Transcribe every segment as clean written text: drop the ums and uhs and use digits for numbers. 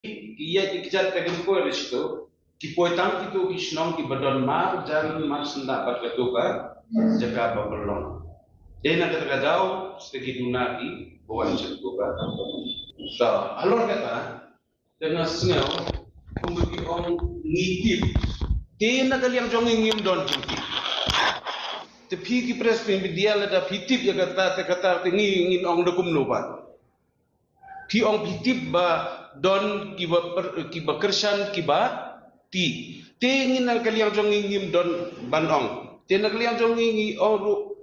Iya dikejar tekan ko di situ. Kipoi tang itu kisnong ki badon mar jan mar senda bat ketuka jaga babelong. Dena kata jauh sedikit dunaki bawan setuka. So, alor kata dengan sengau kumbagi ong ngitip. Dena kaliang jong ngim don jingki. Tapi ki pres dia lada pitip ya kata ngin ong dokum lupa. Ki ong pitip ba don kiba kersan kiba ti ngin kaliang jong ngim don banong. Dena kaliang jong ngi ong ru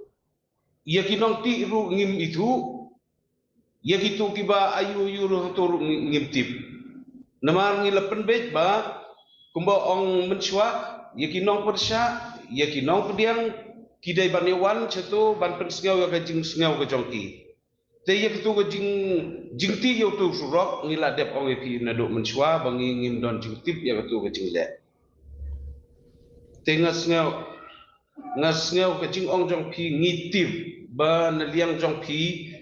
ya kinong ti ru ngim itu ya gitu kiba ayu ru tur ngim tip. Namar ngilapen bet ba kumba ong menswa ya kinong persya ya kinong pediang kidai banewan cetu ban pensengau ka jing sengau ka jongki te ya ketu ka jing ti yo tu surok ngila dep ong epi na do menswa bangi ngim don jing tip ya ketu ka jing le te ngasngau ka jing ong jong pi ngitip ba na liang jong pi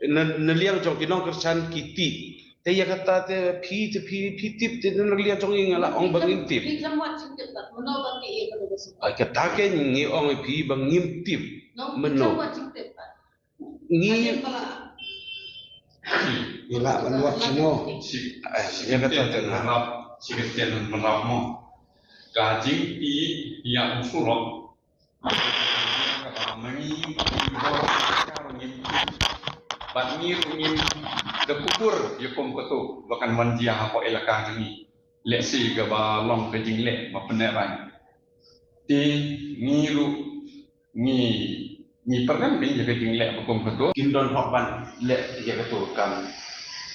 na liang jong kinong kersan kiti te ya kata te pi tip te na liang jong ngala ong bangin tip ay kata ke ngi ong pi bang ngim tip meno ngi ila banwat sino ya kata te harap siketen menap mo kajing pi yang usulok mangi bat ngir ngim depukur yukum ketu bahkan manjia apa elaka ni leksi ke ba long ke jing le ma penerai ti ngiru ni pernah bin je ke jing le hukum ketu kindon hokban le ya ketu kam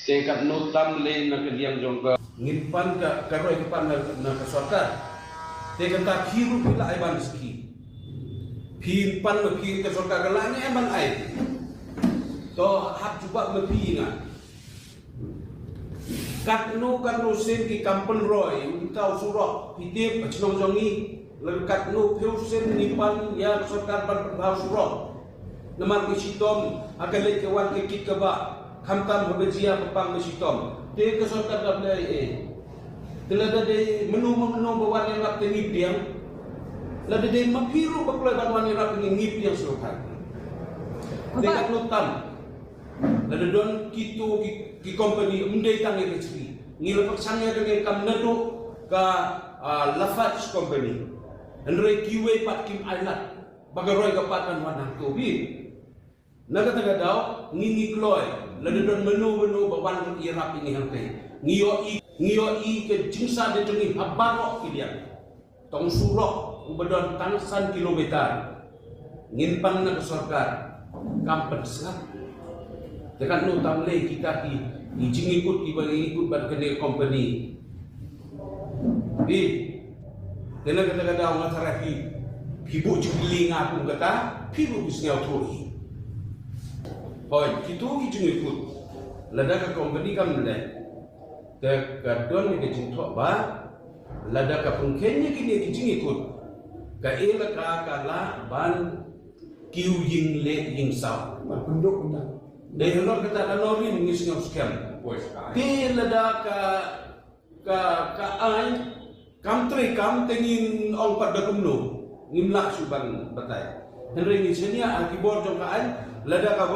te kat notam le na ke liang jong ka ngimpan ka karoi kipan na ka sorka te kata hiru pila ai ban ski pimpan le pi ka sorka ka la ni ban ai to hak juga lebih ingat katno sen ki kampun roy kau surok pitip acnong jongi le katno pheu sen nipan ya sarkar ban prabhav surok namar ki sitom akan le kewan ke kit ke ba khamtam hobejia pepang ki sitom te ke sarkar da blai telada de menu bawan yang lak tengi diang lada de mapiru baklai ban yang lak ngip yang suruhan te katno tam lada don kitu ki company undai tangi kecil ngila paksanya dengan kam nado ka lafat company andre kiwe pat kim alat bagaroi ka patan wanang to bi naga taga daw ngingi kloy lada don menu bawan irap ini hangkai ngiyo i ke jingsa de tengi habaro kidian tong surok ubadon tangsan kilometer nginpan na sarkar kampen sangat tekan no tamle kita ki ijing ikut ban kene company bi tena kata orang terapi hibu jubiling aku kata hibu bisnya autori hoi kitu ijing ikut lada ka company kam le te kadon ni ke tok ba lada ka pungkennya kini ijing ikut ka ela ka kala ban kiu ying le ying sao ban penduk undang dai helor kata lori ngis ngau scam ti lada ka ai kam tengin ong pada kumno ngimla subang batai henry ni senia akibor jong ka ai lada ka